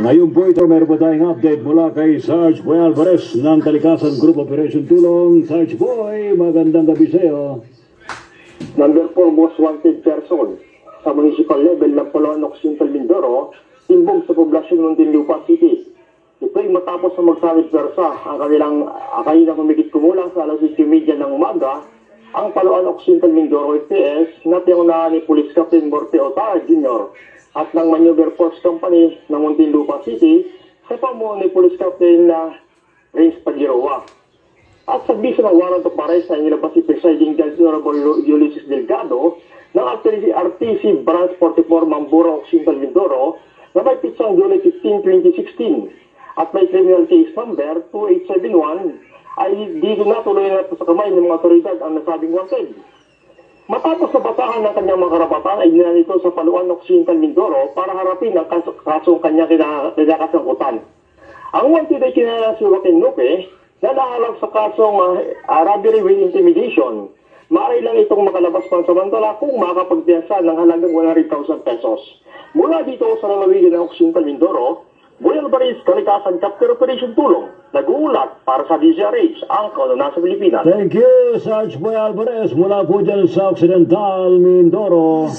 Ngayon po ito, meron po tayong update mula kay Sarge Boy Alvarez ng Kalikasan Group Operation Tulong. Sarge Boy, magandang gabi sa iyo. Number 4 most wanted person sa municipal level ng Palawan, Occidental Mindoro, timbog sa poblasyon ng Muntinlupa City. Ito ay matapos na magsamit versa ang kanilang humigit kumulang sa alas 8:30 ng umaga, ang Palawan, Occidental Mindoro FPS na tiyunahan ni Police Captain Morte Otara Jr. at ng Maneuver Force Company ng Muntinlupa City sa pamuno ni Police Captain Reyes Pagiroa. At sa bisa ng warrant of arrest ay nilabas si Presiding Judge Honorable Ulysses Delgado ng RTC Branch 44 Mambura, Occidental Mindoro na may pitsang July 15, 2016 at may criminal case number 2871 ay dito na tuloy na sa kamay ng mga otoridad ang nasabing wanted. Matapos na basahan ng kanyang mga karapatan ay dinala nito sa Palawan, Occidental Mindoro para harapin ang kasong kanyang kinakasangkutan. Ang wanted ay kinala si Joaquin Luque na nahalap sa kasong robbery with intimidation. Maaari lang itong makalabas pansamantala kung makakapagpiyansa ng halagang 100,000 pesos. Mula dito sa lalawigan ng Occidental Mindoro, Boy Alvarez, Kalikasan Chapter Operation Tulong, nag-uulat para sa DZRH, ang Kauna sa Pilipinas. Thank you, Sarge Boy Alvarez, mula po dyan sa Occidental Mindoro.